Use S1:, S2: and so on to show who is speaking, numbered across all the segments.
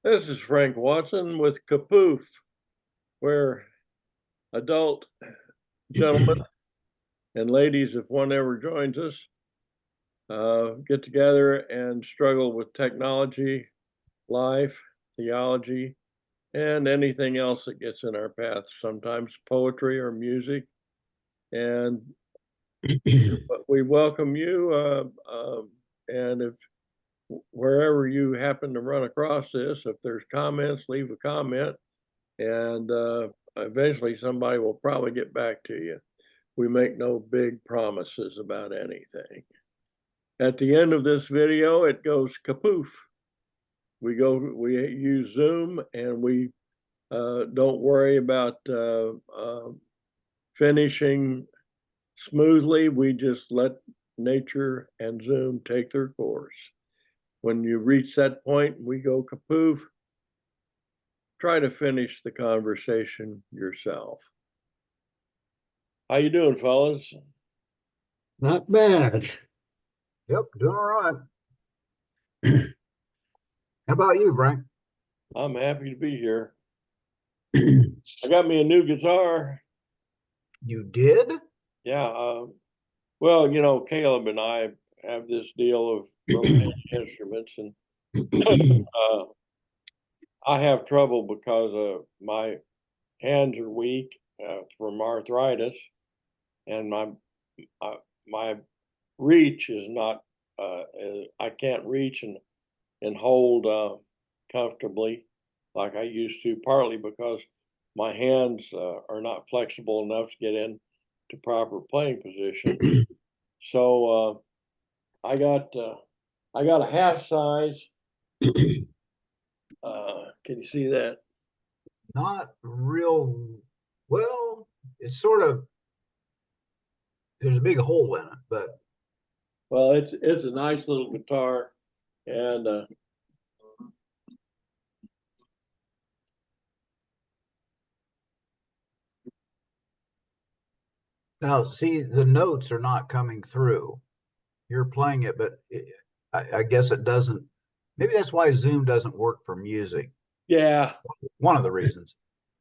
S1: This is Frank Watson with KaPOOF, where adult gentlemen and ladies, if one ever joins us, get together and struggle with technology, life, theology, and anything else that gets in our path, sometimes poetry or music. And we welcome you. And if wherever you happen to run across this, if there's comments, leave a comment. And eventually somebody will probably get back to you. We make no big promises about anything. At the end of this video, it goes KaPOOF. We use Zoom, and we don't worry about finishing smoothly. We just let nature and Zoom take their course. When you reach that point, we go KaPOOF. Try to finish the conversation yourself. How you doing, fellas?
S2: Not bad.
S3: Yep, doing all right. How about you, Frank?
S1: I'm happy to be here. I got me a new guitar.
S3: You did?
S1: Yeah. Well, you know, Caleb and I have this deal of rotating instruments, and I have trouble because my hands are weak from arthritis, and my reach is not. I can't reach and hold comfortably like I used to. Partly because my hands are not flexible enough to get into proper playing position. So I got a half size. Can you see that?
S3: Not real well. It's sort of, there's a big hole in it, but
S1: Well, it's a nice little guitar, and
S3: now see, the notes are not coming through. You're playing it, but I guess it doesn't. Maybe that's why Zoom doesn't work for music.
S1: yeah.
S3: One of the reasons.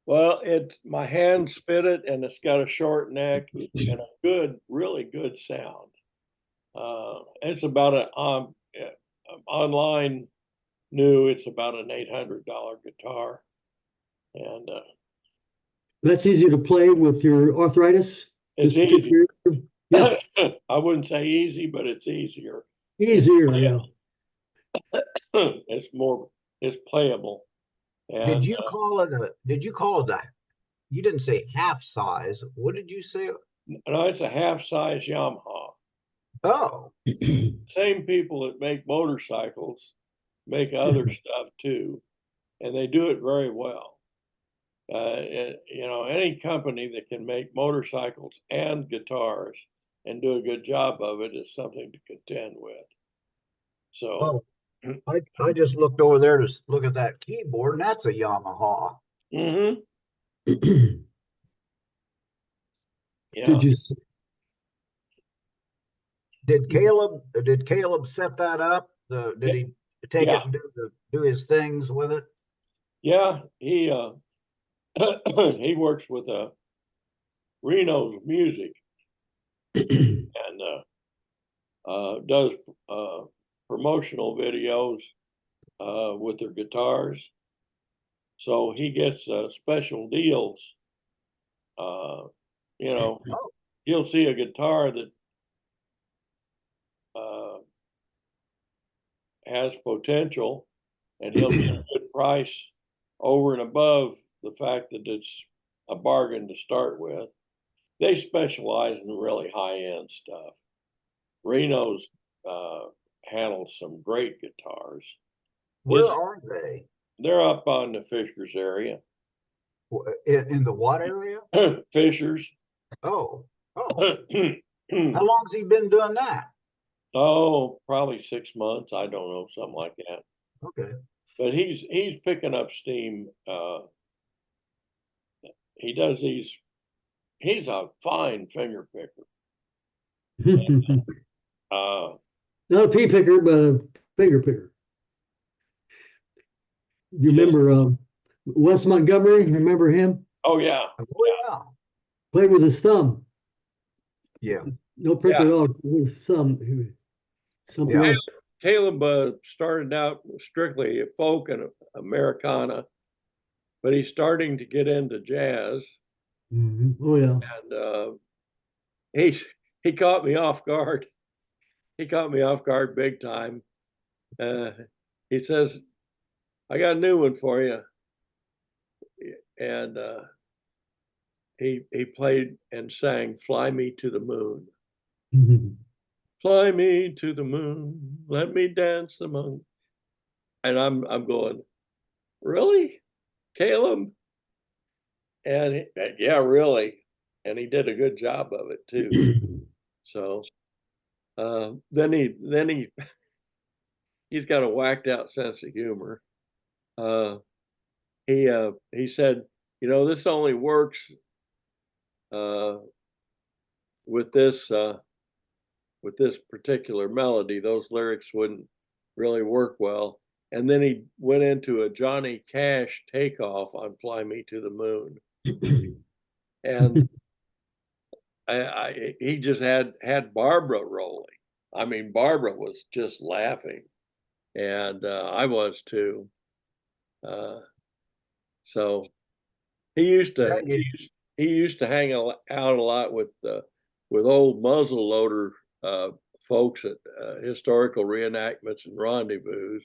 S1: Well, my hands fit it, and it's got a short neck and a good, really good sound. It's about online new. It's about an $800 guitar, and
S2: That's easy to play with your arthritis.
S1: it's
S2: Just tip
S1: easy.
S2: yeah,
S1: I wouldn't say easy, but it's easier.
S2: easier. Yeah.
S1: It's more. It's playable.
S3: Did
S1: And
S3: you call it a? Did you call it a? You didn't say half size. What did you say?
S1: no, it's a half size Yamaha.
S3: Oh,
S1: Same people that make motorcycles make other stuff too, and they do it very well. You know, any company that can make motorcycles and guitars and do a good job of it is something to contend with. So,
S3: oh. I just looked over there to look at that keyboard, and that's a Yamaha.
S1: mm-hmm,
S2: Did
S1: yeah,
S2: you?
S3: Did Caleb set that up? Did he take
S1: yeah,
S3: it and do his things with it?
S1: yeah. He he works with Reno's Music and does promotional videos with their guitars. So he gets special deals. Uh, you know,
S3: Oh,
S1: you'll see a guitar that uh, has potential, and he'll get a good price over and above the fact that it's a bargain to start with. They specialize in really high end stuff. Reno's uh, handles some great guitars.
S3: where
S1: His
S3: are they?
S1: They're up on the Fishers area.
S3: In the what area?
S1: Fishers.
S3: Oh, oh. How long's he been doing that?
S1: Oh, probably 6 months. I don't know, something like that.
S3: Okay.
S1: But he's picking up steam. He does these. He's a fine finger picker. Uh,
S2: Not a pea picker, but a finger picker. You remember Wes Montgomery? Remember him?
S1: Oh yeah,
S3: Oh, yeah.
S2: Played with his thumb.
S3: Yeah.
S2: No prick
S1: Yeah.
S2: at all. With his thumb. Something
S3: Yeah.
S2: else.
S1: Caleb started out strictly folk and Americana, but he's starting to get into jazz,
S2: Oh yeah.
S1: and he he caught me off guard. He caught me off guard big time. Uh, he says, "I got a new one for you," and he played and sang "Fly Me to the Moon." Fly me to the moon, let me dance among. And I'm going, really, Caleb? And yeah, really. And he did a good job of it too. So then he's got a whacked out sense of humor. Uh, he said, this only works uh, with this particular melody. Those lyrics wouldn't really work well. And then he went into a Johnny Cash takeoff on "Fly Me to the Moon," and he just had Barbara rolling. I mean, Barbara was just laughing, and I was too. So he used
S3: Yeah,
S1: to he used to hang out a lot with old muzzle loader folks at historical reenactments and rendezvous,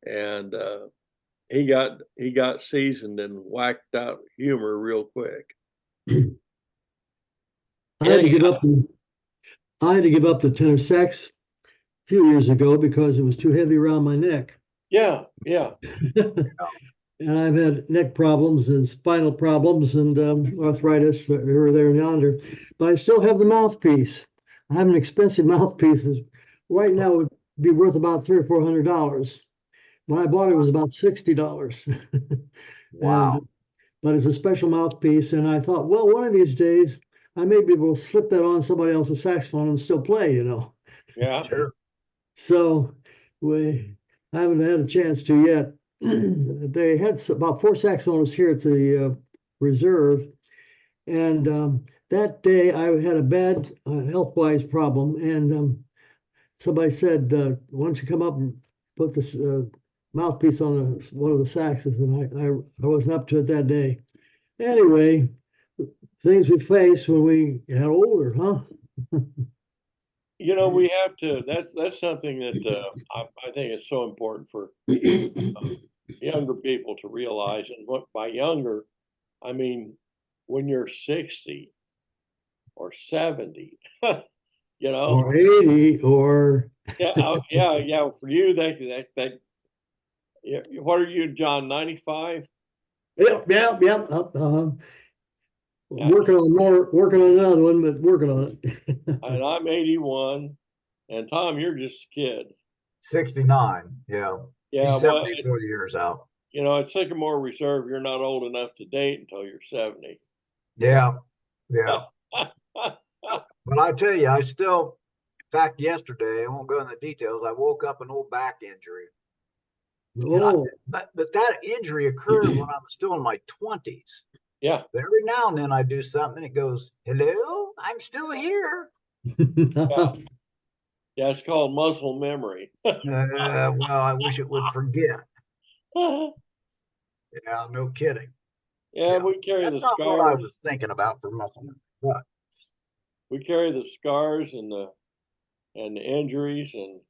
S1: and he got seasoned in whacked out humor real quick.
S2: I had to give up. I had to give up the tenor sax a few years ago because it was too heavy around my neck.
S1: Yeah.
S2: And I've had neck problems and spinal problems and arthritis here, there, and yonder. But I still have the mouthpiece. I have an expensive mouthpiece. Right now it would be worth about $300 or $400. When I bought it, it was about $60.
S3: Wow.
S2: But it's a special mouthpiece. And I thought, well, one of these days I may be able to slip that on somebody else's saxophone and still play.
S1: Yeah.
S3: Sure.
S2: So I haven't had a chance to yet. They had about 4 saxophonists here at the reserve, and that day I had a bad health-wise problem, and somebody said, "Why don't you come up and put this mouthpiece on one of the saxes?" And I wasn't up to it that day. Anyway, things we face when we get older, huh?
S1: We have to. That's something that I think is so important for younger people to realize. And what by younger, I mean when you're 60 or 70,
S2: Or 80, or
S1: yeah. For you, that yeah. What are you, John? 95?
S2: yep.
S1: Yeah,
S2: Working on another one, but working on it.
S1: and I'm 81, and Tom, you're just a kid.
S3: 69. Yeah.
S1: Yeah,
S3: He's
S1: well,
S3: 74 years out.
S1: at Sycamore Reserve, you're not old enough to date until you're 70.
S3: Yeah. Yeah. But I tell you, in fact, yesterday, I won't go into the details. I woke up an old back injury.
S2: Oh,
S3: But that injury occurred when I was still in my 20s.
S1: Yeah.
S3: But every now and then I do something and it goes, "Hello, I'm still here."
S1: Yeah. Yeah, it's called muscle memory.
S3: Well, I wish it would forget. Yeah, no kidding.
S1: Yeah, we carry
S3: That's
S1: the
S3: not what I
S1: scars.
S3: was thinking about for muscle memory. But
S1: We carry the scars and the injuries and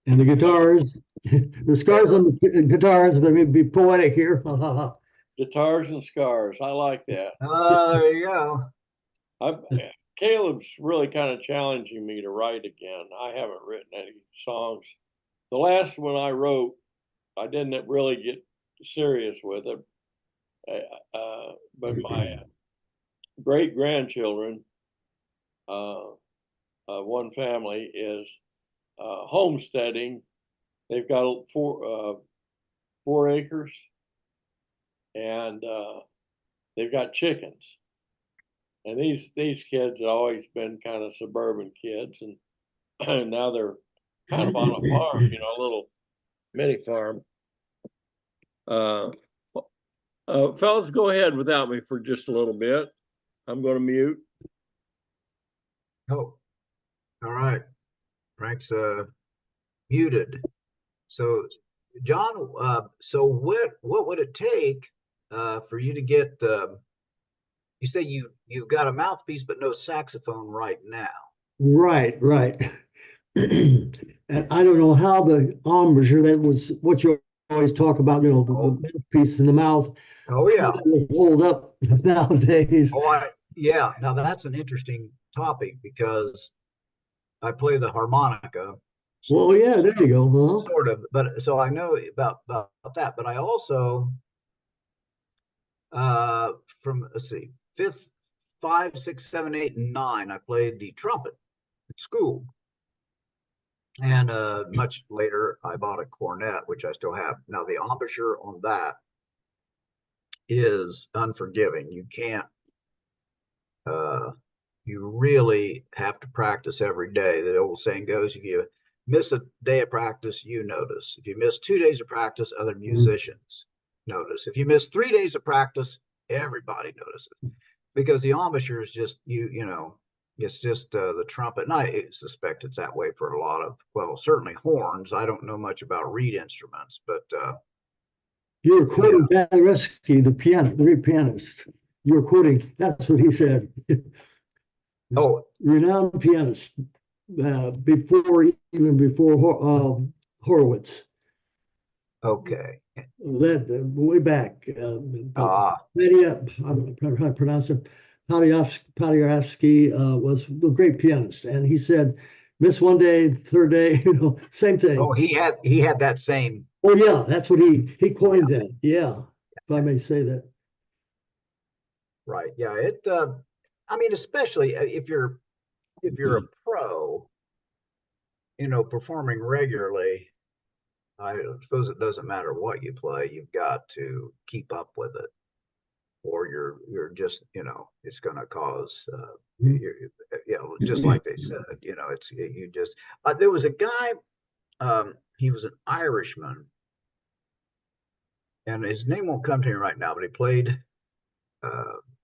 S2: and the guitars, the scars on the guitars. Let me be poetic here.
S1: guitars and scars. I like that.
S3: there you go.
S1: Caleb's really kind of challenging me to write again. I haven't written any songs. The last one I wrote, I didn't really get serious with it. But my great grandchildren, one family is homesteading. They've got 4 acres, and they've got chickens. And these kids have always been kind of suburban kids, and now they're kind of on a farm, a little mini farm. Uh, fellas, go ahead without me for just a little bit. I'm going to mute.
S3: Oh, all right. Frank's muted. So, John, so what would it take for you to get? You say you've got a mouthpiece, but no saxophone right now.
S2: Right, right. And I don't know how the embouchure, that was what you always talk about, you know, the mouthpiece in the mouth,
S3: Oh
S2: how
S3: yeah.
S2: that will hold up nowadays.
S3: Oh, yeah. Now that's an interesting topic because I play the harmonica,
S2: Well, yeah, there you go, huh?
S3: sort of, but so I know about that. But I also from let's see, fifth, 5, 6, 7, 8, and 9, I played the trumpet at school. And much later, I bought a cornet, which I still have. Now, the embouchure on that is unforgiving. You can't, you really have to practice every day. The old saying goes, if you miss a day of practice, you notice. If you miss 2 days of practice, other musicians notice. If you miss 3 days of practice, everybody notices. Because the embouchure is just, you know, it's just the trumpet. And I suspect it's that way for a lot of, well, certainly horns. I don't know much about reed instruments, but
S2: You were quoting Paderewski, the great pianist. You were quoting, that's what he said.
S3: oh,
S2: Renowned pianist, even before Horowitz.
S3: okay.
S2: That way back.
S3: Ah,
S2: I don't know how to pronounce it. Paderewski was a great pianist, and he said, "Miss one day, third day, you know, same thing."
S3: oh, he had that same.
S2: Oh yeah, that's what he coined
S3: Yeah,
S2: that. Yeah, if I may say that.
S3: right. Yeah, it. I mean, especially if you're a pro, you know, performing regularly. I suppose it doesn't matter what you play. You've got to keep up with it, or you're just, you know, it's going to cause you know, just like they said, you know, it's you just there was a guy, he was an Irishman, and his name won't come to me right now, but he played I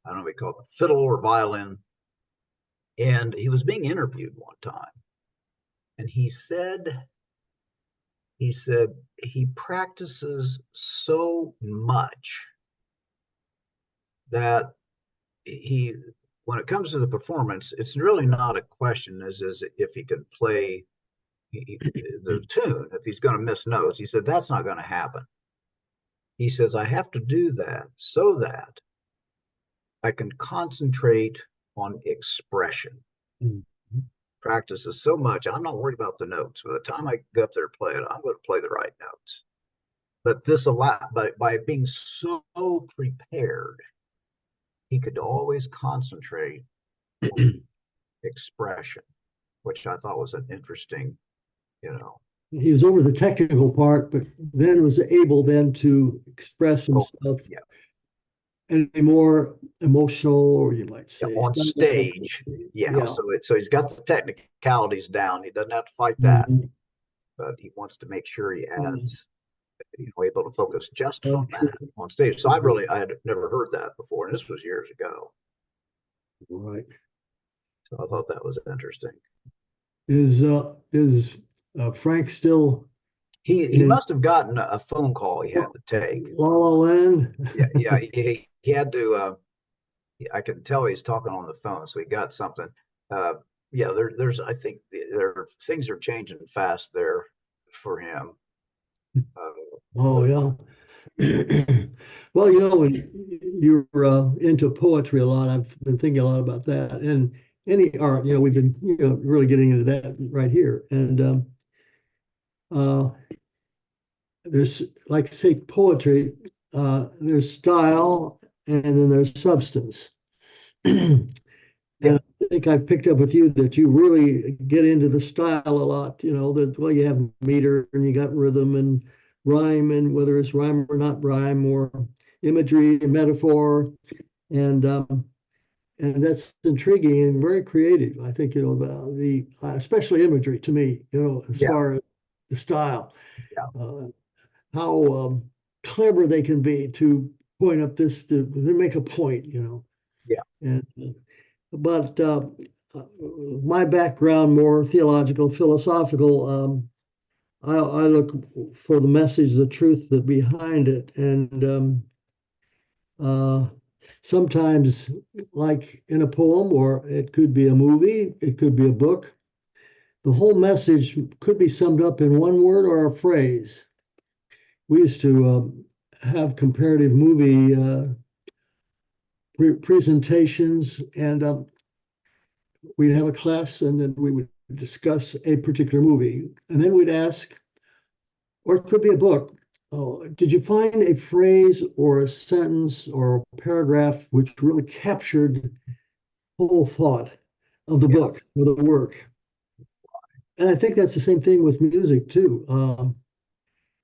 S3: don't know what he called it, fiddle or violin, and he was being interviewed one time, and he said he practices so much that he when it comes to the performance, it's really not a question as if he can play the tune, if he's going to miss notes. He said that's not going to happen. He says I have to do that so that I can concentrate on expression.
S2: Mhm.
S3: Practices so much, I'm not worried about the notes. By the time I go up there and play it, I'm going to play the right notes. But this by being so prepared, he could always concentrate on expression, which I thought was an interesting, you know.
S2: He was over the technical part, but then was able then to express
S3: Oh,
S2: himself
S3: yeah,
S2: in a more emotional, or you might
S3: yeah,
S2: say,
S3: on stage. Yeah,
S2: yeah.
S3: so he's got the technicalities down. He doesn't have to fight that,
S2: Mhm.
S3: but he wants to make sure he
S2: Mhm.
S3: adds, you know, able to focus just on
S2: Sure.
S3: that on stage. So I had never heard that before, and this was years ago.
S2: Right.
S3: So I thought that was interesting.
S2: Is Frank still
S3: He
S2: in
S3: must have gotten a phone call he had to take.
S2: La La Land?
S3: Yeah, he had to. I can tell he's talking on the phone, so he got something. Uh, yeah, there's. I think things are changing fast there for him.
S2: Oh
S3: With
S2: yeah. Well, you know, when you're into poetry a lot, I've been thinking a lot about that. And any art, you know, we've been, you know, really getting into that right here. And uh, there's, like, say, poetry, there's style and then there's substance.
S3: yeah,
S2: And I think I picked up with you that you really get into the style a lot. You know, that, well, you have meter and you got rhythm and rhyme, and whether it's rhyme or not rhyme, or imagery and metaphor, and that's intriguing and very creative. I think, you know, the especially imagery to me, you know, as
S3: yeah,
S2: far as the style,
S3: yeah.
S2: uh, how clever they can be to point up this to make a point, you know.
S3: Yeah.
S2: And but my background more theological, philosophical. I look for the message, the truth that behind it, and sometimes, like in a poem, or it could be a movie, it could be a book. The whole message could be summed up in one word or a phrase. We used to have comparative movie presentations, and we'd have a class, and then we would discuss a particular movie, and then we'd ask, or it could be a book. Oh, did you find a phrase or a sentence or a paragraph which really captured the whole thought of the book or the work? And I think that's the same thing with music too.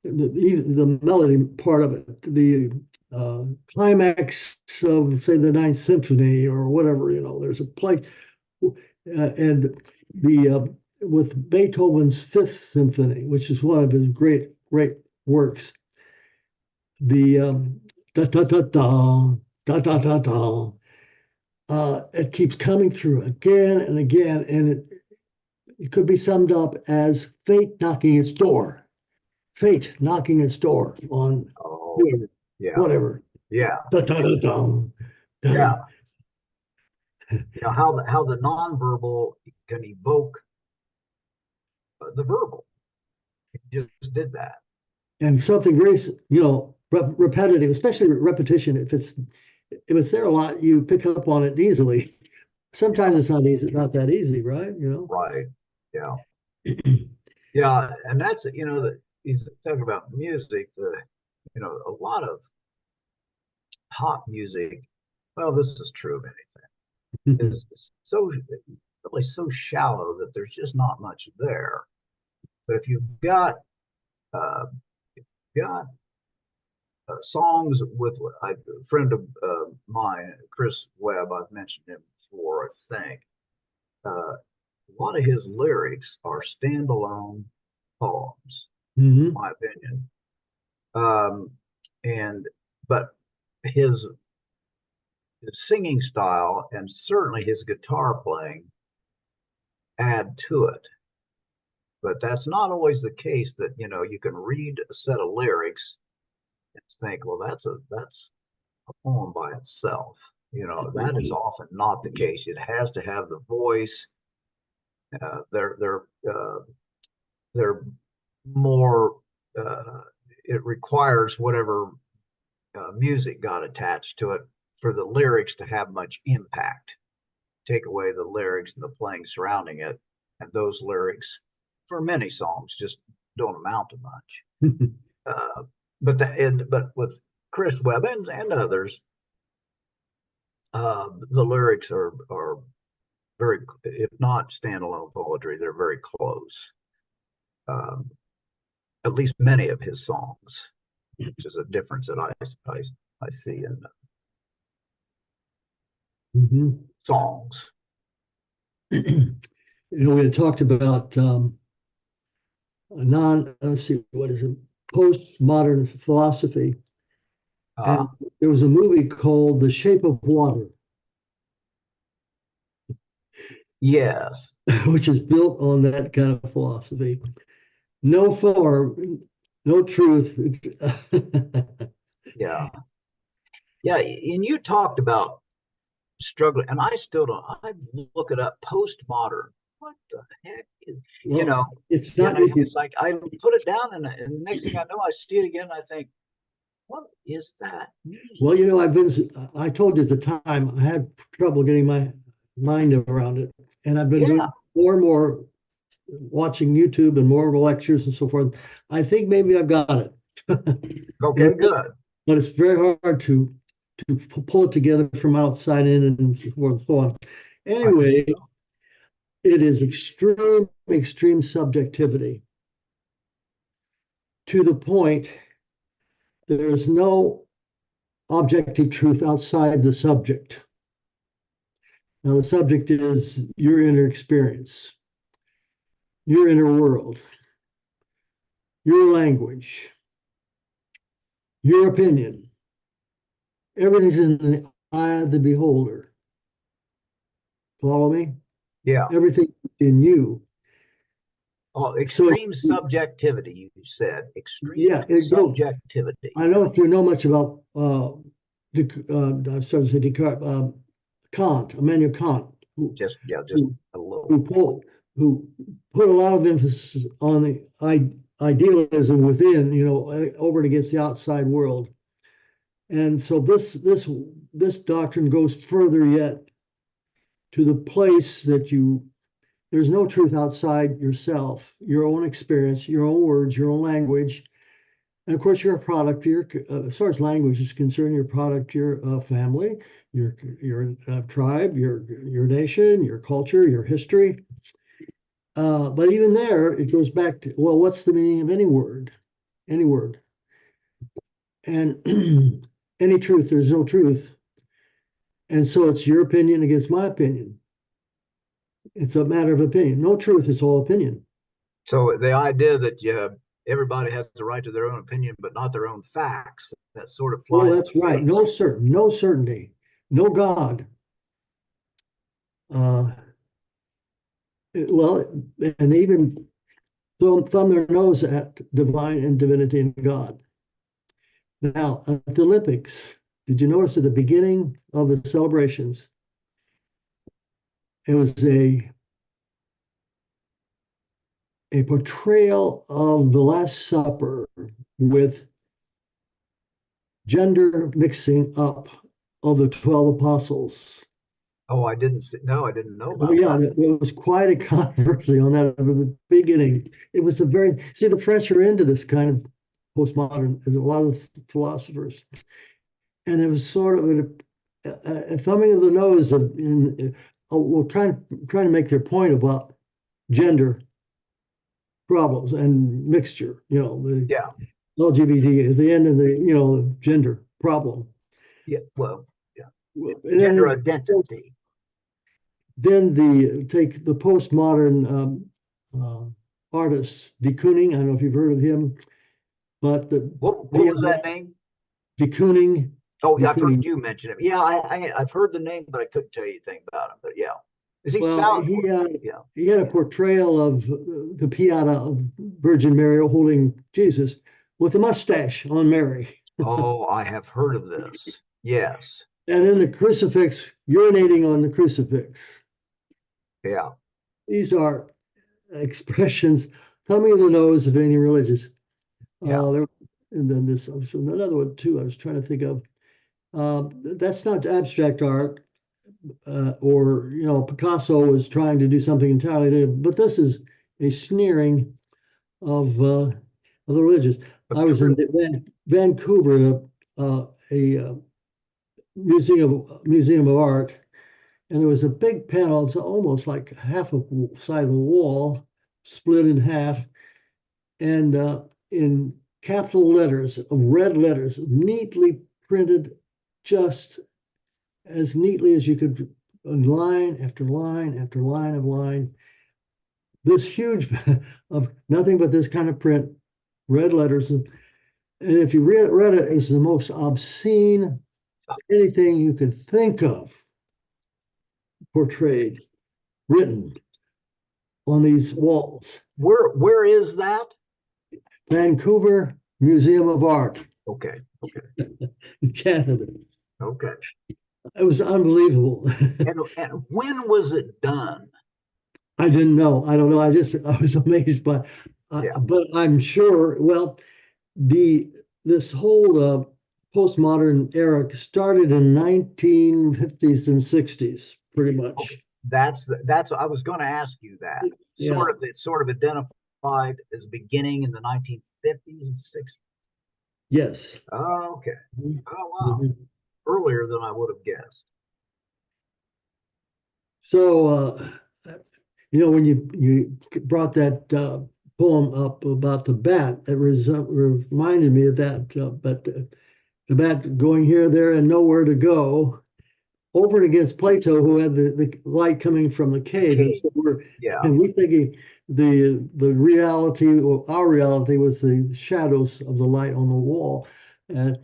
S2: The melody part of it, the climax of, say, the Ninth Symphony or whatever, you know, there's a place, and the with Beethoven's Fifth Symphony, which is one of his great works, the da da da da da da da da, it keeps coming through again and again, and it could be summed up as fate knocking its door. Fate knocking its door on whatever.
S3: Yeah.
S2: Da, da, da, da, da.
S3: Yeah. You know, how the nonverbal can evoke the verbal. It just did that.
S2: And something very, you know, repetitive, especially repetition. If it's there a lot, you pick up on it easily. Sometimes it's not easy, not that easy, right? You know.
S3: Right. Yeah. Yeah, and that's, you know, that he's talking about music. You know, a lot of pop music. Well, this is true of anything. Is so really so shallow that there's just not much there. But if you've got songs with a friend of mine, Chris Webb, I've mentioned him before, I think. A lot of his lyrics are standalone poems, in my opinion. But his singing style and certainly his guitar playing add to it. But that's not always the case, that, you know, you can read a set of lyrics and think, well, that's a poem by itself. You know, that is often not the case. It has to have the voice. They're more. It requires whatever music got attached to it for the lyrics to have much impact. Take away the lyrics and the playing surrounding it, and those lyrics, for many songs, just don't amount to much. But with Chris Webb and others, the lyrics are very, if not standalone poetry, they're very close. At least many of his songs, which is a difference that I see in songs.
S2: You know, we had talked about let's see, what is it? Postmodern philosophy. And there was a movie called The Shape of Water.
S3: Yes.
S2: Which is built on that kind of philosophy. No form, no truth.
S3: Yeah. Yeah. And you talked about struggling, and I still don't. I look it up. Postmodern. What the heck is,
S2: well,
S3: you know?
S2: It's not.
S3: You know, it's like I put it down, and the next thing I know, I see it again. And I think, what is that mean?
S2: Well, you know, I told you at the time, I had trouble getting my mind around it. And I've been doing more and more, watching YouTube and more lectures and so forth. I think maybe I've got it.
S3: Okay, good.
S2: But it's very hard to pull it together from outside in and so forth and so on. Anyway, it is extreme subjectivity, to the point there is no objective truth outside the subject. Now, the subject is your inner experience, your inner world, your language. your opinion. Everything's in the eye of the beholder. Follow me?
S3: Yeah.
S2: Everything in you.
S3: Oh, extreme subjectivity, you said. Extreme subjectivity.
S2: I don't know if you know much about I'm sorry to say Descartes, Kant, Immanuel Kant,
S3: Just a little.
S2: Who put a lot of emphasis on the idealism within, over and against the outside world. And so this doctrine goes further yet to the place that there's no truth outside yourself, your own experience, your own words, your own language. And of course, you're a product, as far as language is concerned, you're a product, your family, your tribe, your nation, your culture, your history. But even there, it goes back to, well, what's the meaning of any word? Any word. And any truth, there's no truth. And so it's your opinion against my opinion. It's a matter of opinion. No truth, it's all opinion.
S3: So the idea that everybody has the right to their own opinion, but not their own facts, that sort of flies.
S2: Well, that's right. No certainty, no God. And even thumb their nose at divine and divinity and God. Now, at the Olympics, did you notice at the beginning of the celebrations, it was a portrayal of the Last Supper with gender mixing up of the 12 apostles.
S3: Oh, I didn't know about
S2: that. There was quite a controversy on that at the beginning. It was the French are into this kind of postmodern, as a lot of philosophers. And it was sort of a thumbing of the nose trying to make their point about gender problems and mixture, the LGBT at the end of the gender problem.
S3: Yeah, well, yeah. Gender identity.
S2: Then take the postmodern artist, de Kooning. I don't know if you've heard of him, but
S3: what was that name?
S2: De Kooning.
S3: Oh, yeah, I've heard you mention him. Yeah, I've heard the name, but I couldn't tell you anything about him. But yeah, is he
S2: he had a portrayal of the Pieta of Virgin Mary holding Jesus with a mustache on Mary.
S3: Oh, I have heard of this. Yes.
S2: And then the crucifix, urinating on the crucifix.
S3: Yeah.
S2: These are expressions coming to the nose of any religious.
S3: Yeah.
S2: And then this, another one too, I was trying to think of. That's not abstract art, or Picasso was trying to do something entirely different, but this is a sneering of the religious. I was in Vancouver at a museum of art, and there was a big panel. It's almost like half a side of the wall split in half, and in capital letters, of red letters, neatly printed, just as neatly as you could, line after line after line of line. This huge of nothing but this kind of print, red letters. And if you read it, it's the most obscene anything you could think of portrayed, written on these walls.
S3: Where is that?
S2: Vancouver Museum of Art.
S3: Okay.
S2: In Canada.
S3: Okay.
S2: It was unbelievable.
S3: And when was it done?
S2: I didn't know. I don't know. I was amazed by, but I'm sure. Well, this whole postmodern era started in 1950s and 60s, pretty much.
S3: Okay. That's I was going to ask you that. It's sort of identified as beginning in the 1950s and 60s.
S2: Yes.
S3: Oh, okay. Oh, wow. Mm-hmm. Earlier than I would have guessed.
S2: So, when you brought that poem up about the bat, it reminded me of that. But the bat going here, there, and nowhere to go, over and against Plato, who had the light coming from the cave. And we thinking the reality, or our reality, was the shadows of the light on the wall. But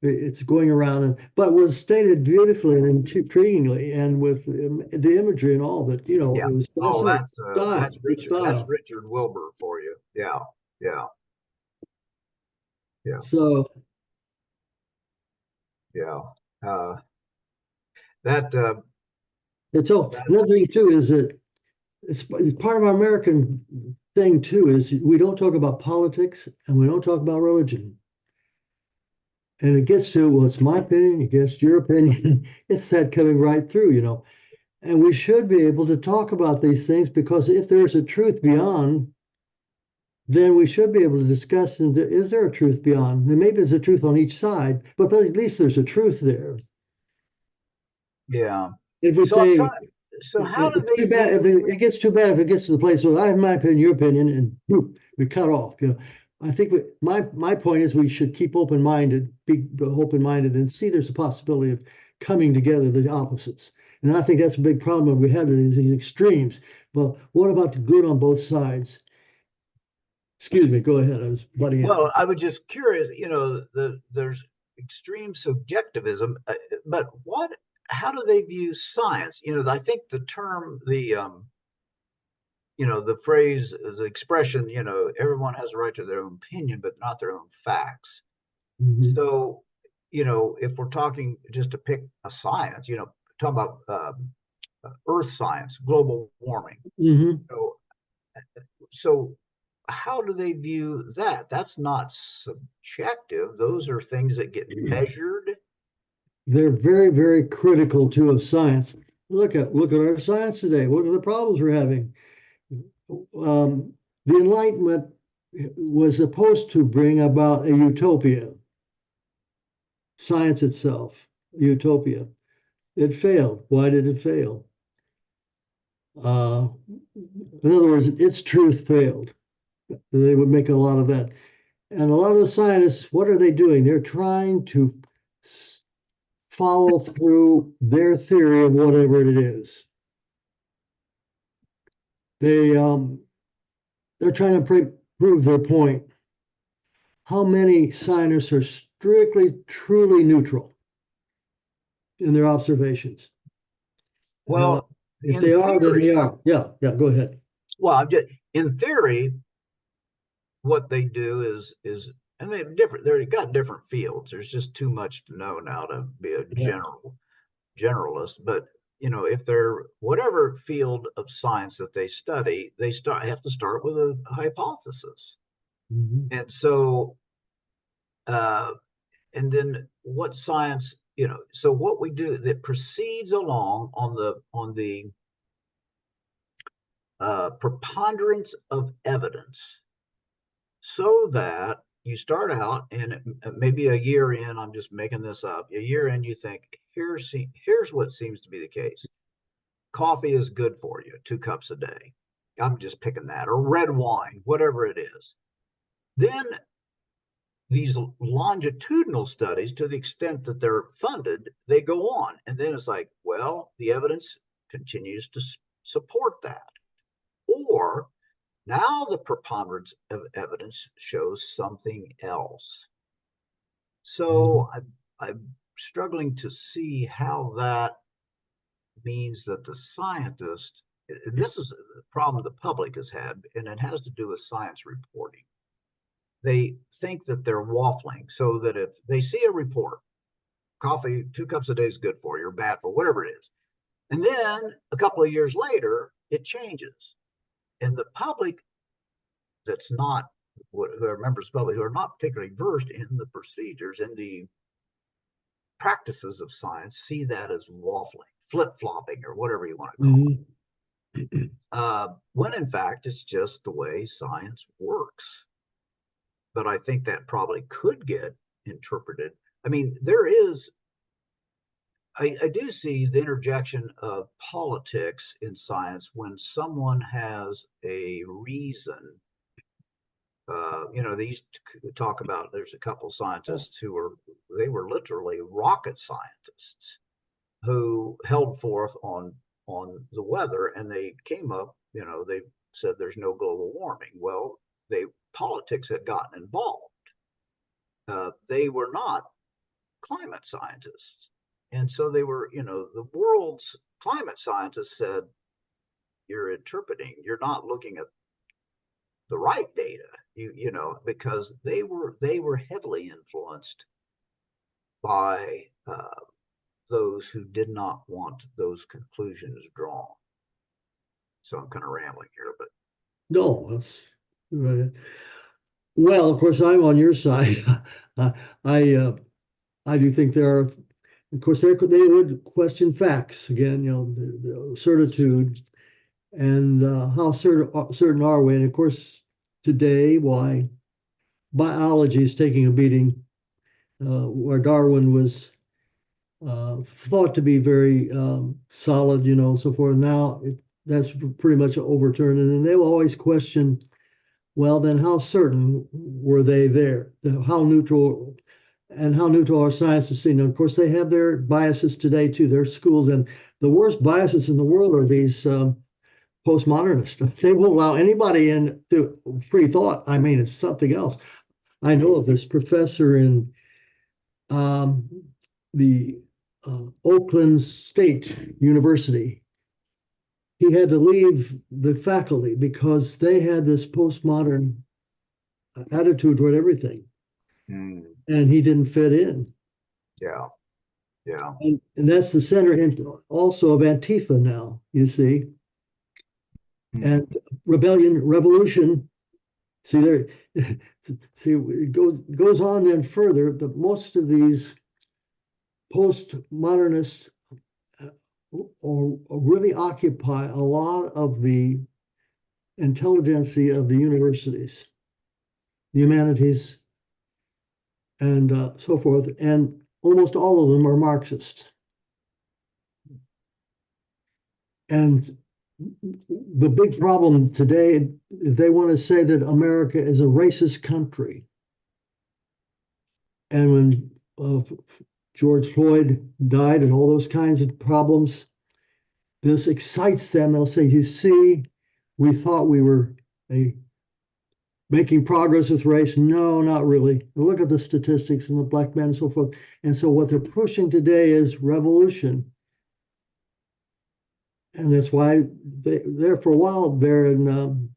S2: it's going around, but was stated beautifully and intriguingly, and with the imagery and all that, it was
S3: Oh,
S2: fascinating.
S3: that's
S2: Good
S3: Richard. That's
S2: style.
S3: Richard Wilbur for you. Yeah, yeah, yeah,
S2: So
S3: yeah. Uh, that
S2: it's all,
S3: that
S2: another thing too is that it's part of our American thing too, is we don't talk about politics and we don't talk about religion. And it gets to, well, it's my opinion against your opinion. It's that coming right through. And we should be able to talk about these things, because if there's a truth beyond, then we should be able to discuss, is there a truth beyond? And maybe there's a truth on each side, but at least there's a truth there.
S3: yeah.
S2: If we
S3: So I'm
S2: say,
S3: trying. So how do
S2: it's
S3: they
S2: too bad,
S3: view?
S2: it gets too bad if it gets to the place where I have my opinion, your opinion, and whoop, we cut off. I think my point is we should keep open-minded, be open-minded, and see there's a possibility of coming together, the opposites. And I think that's a big problem we have, these extremes. Well, what about the good on both sides? Excuse me, go ahead. I was butting in.
S3: Well, I was just curious. There's extreme subjectivism, but what? How do they view science? I think the term, the phrase, the expression, everyone has a right to their own opinion, but not their own facts.
S2: Mhm.
S3: So, if we're talking just to pick a science, talk about earth science, global warming.
S2: Mhm.
S3: So, so how do they view that? That's not subjective. Those are things that get measured.
S2: They're very, very critical too of science. Look at our science today. What are the problems we're having? The Enlightenment was supposed to bring about a utopia, science itself, utopia. It failed. Why did it fail? Uh, in other words, its truth failed. They would make a lot of that. And a lot of the scientists, what are they doing? They're trying to follow through their theory of whatever it is. They're trying to prove their point. How many scientists are strictly, truly neutral in their observations? Uh,
S3: Well,
S2: if
S3: in
S2: they are, then they
S3: theory,
S2: are. Yeah, yeah, go ahead.
S3: well, I'm just in theory, what they do is and they've different. They've got different fields. There's just too much to know now to be a
S2: Yeah.
S3: generalist. But if they're whatever field of science that they study, they have to start with a hypothesis.
S2: Mhm.
S3: And so uh, and then what science, so what we do that proceeds along on the preponderance of evidence, so that you start out and maybe a year in, I'm just making this up, a year in, you think, here's what seems to be the case. Coffee is good for you, 2 cups a day. I'm just picking that, or red wine, whatever it is. Then these longitudinal studies, to the extent that they're funded, they go on. And then it's like, well, the evidence continues to support that. Or now the preponderance of evidence shows something else. So I'm struggling to see how that means that the scientist, and this is a problem the public has had, and it has to do with science reporting. They think that they're waffling, so that if they see a report, coffee 2 cups a day is good for you or bad for whatever it is, and then a couple of years later it changes, and the public that's not who are members of the public, who are not particularly versed in the procedures and the practices of science, see that as waffling, flip-flopping, or whatever you want to call
S2: Mhm.
S3: it, when in fact it's just the way science works. But I think that probably could get interpreted. I mean, I do see the interjection of politics in science when someone has a reason. They used to talk about, there's a couple scientists they were literally rocket scientists who held forth on the weather, and they came up, they said there's no global warming. Well, politics had gotten involved. they were not climate scientists. And so they were, the world's climate scientists said, you're interpreting, you're not looking at the right data, because they were heavily influenced by those who did not want those conclusions drawn. So I'm kind of rambling here, but
S2: No, that's right. Well, of course, I'm on your side. I do think there are, of course, they would question facts again, the certitude and how certain are we. And of course, today, why biology is taking a beating, where Darwin was thought to be very solid, so forth. Now that's pretty much overturned, and then they will always question. Well, then how certain were they there? How neutral and how neutral are scientists? Now, of course, they have their biases today too. Their schools, and the worst biases in the world are these postmodernists. They won't allow anybody in to free thought. I mean, it's something else. I know of this professor in the Oakland State University. He had to leave the faculty because they had this postmodern attitude toward everything, and he didn't fit in.
S3: yeah.
S2: And that's the center also of Antifa now, you see. And revolution. See there. See, it goes on then further. But most of these postmodernists or really occupy a lot of the intelligentsia of the universities, the humanities, and so forth. And almost all of them are Marxist. And the big problem today, they want to say that America is a racist country. And when George Floyd died and all those kinds of problems, this excites them. They'll say, you see, we thought we were making progress with race. No, not really. Look at the statistics and the black men and so forth. And so what they're pushing today is revolution. And that's why they're for a while there in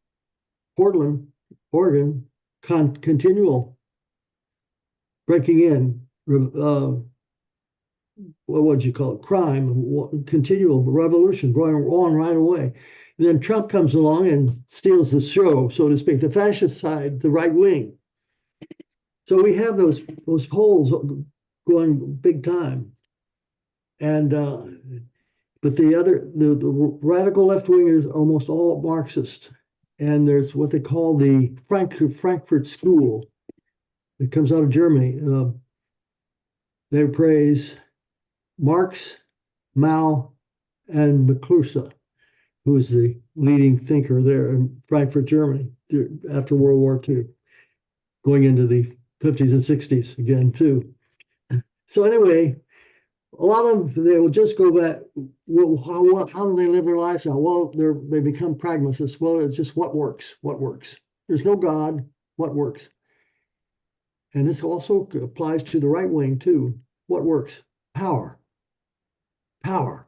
S2: Portland, Oregon, continual breaking in, what would you call it? Crime, continual revolution going on right away. And then Trump comes along and steals the show, so to speak, the fascist side, the right wing. So we have those holes going big time. And but the radical left wing is almost all Marxist. And there's what they call the Frankfurt School. It comes out of Germany. They praise Marx, Mao, and McClusa, who was the leading thinker there in Frankfurt, Germany, after World War II, going into the 50s and 60s again, too. So anyway, a lot of them, they will just go back. Well, how do they live their lives now? Well, they become pragmatists. Well, it's just what works. What works? There's no God. What works? And this also applies to the right wing too. What works? Power. Power.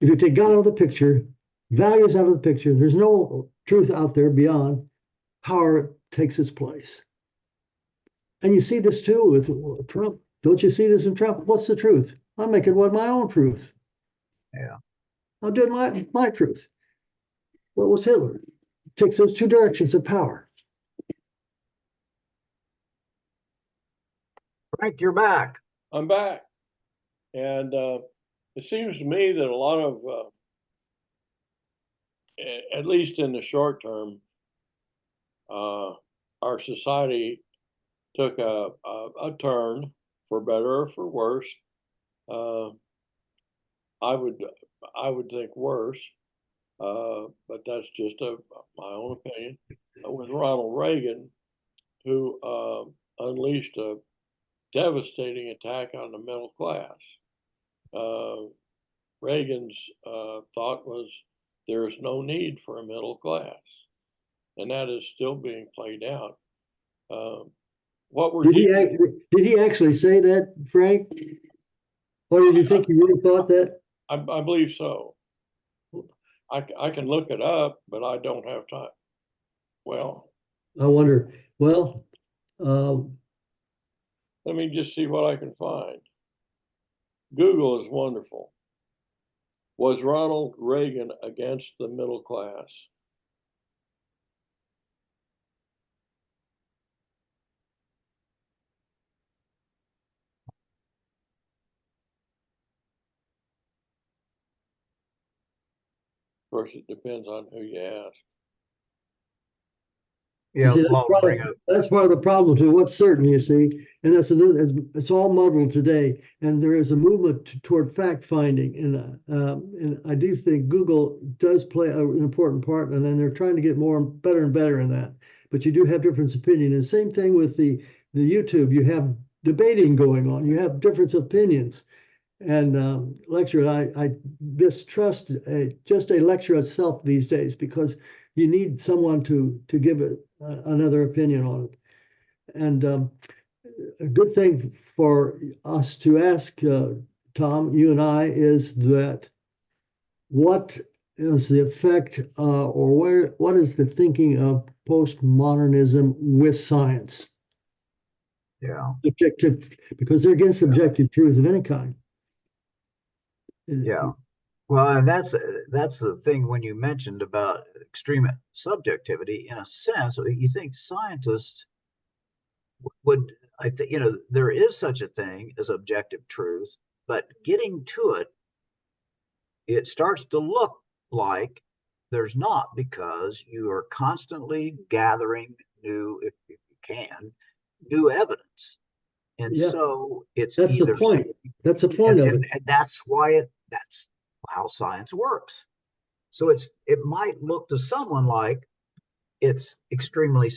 S2: If you take God out of the picture, values out of the picture, there's no truth out there beyond. Power takes its place. And you see this too with Trump. Don't you see this in Trump? What's the truth? I'm making what my own truth.
S3: Yeah.
S2: I'll do my truth. What was Hitler? Takes those two directions of power.
S3: Frank, you're back.
S1: I'm back. And it seems to me that a lot of, at least in the short term, our society took a turn, for better or for worse. I would think worse, but that's just my own opinion. With Ronald Reagan, who unleashed a devastating attack on the middle class. Reagan's thought was there is no need for a middle class, and that is still being played out. what we're
S2: Did he,
S1: teaching.
S2: did he actually say that, Frank? Or did you think he really thought that?
S1: I believe so. I can look it up, but I don't have time. Well,
S2: I wonder. Well, um,
S1: let me just see what I can find. Google is wonderful. Was Ronald Reagan against the middle class? Of course, it depends on who you ask.
S3: Yeah,
S2: see,
S3: it's law to bring up.
S2: that's part of the problem too. What's certain, you see, and it's all muddled today. And there is a movement toward fact finding, and I do think Google does play an important part, and then they're trying to get better and better in that. But you do have different opinion. And same thing with the YouTube. You have debating going on. You have different opinions. And lecture, I distrust just a lecture itself these days, because you need someone to give it another opinion on it. And a good thing for us to ask, Tom, you and I, is that what is the effect or what is the thinking of postmodernism with science?
S3: Yeah.
S2: Objective, because they're against objective truth of any kind.
S3: Yeah. Well, and that's the thing when you mentioned about extreme subjectivity. In a sense, you think scientists would, I think, there is such a thing as objective truth, but getting to it starts to look like there's not, because you are constantly gathering new, if you can, new evidence. And
S2: Yeah,
S3: so it's
S2: that's the
S3: either,
S2: point. That's the point of it.
S3: and that's why that's how science works. So it might look to someone like it's extremely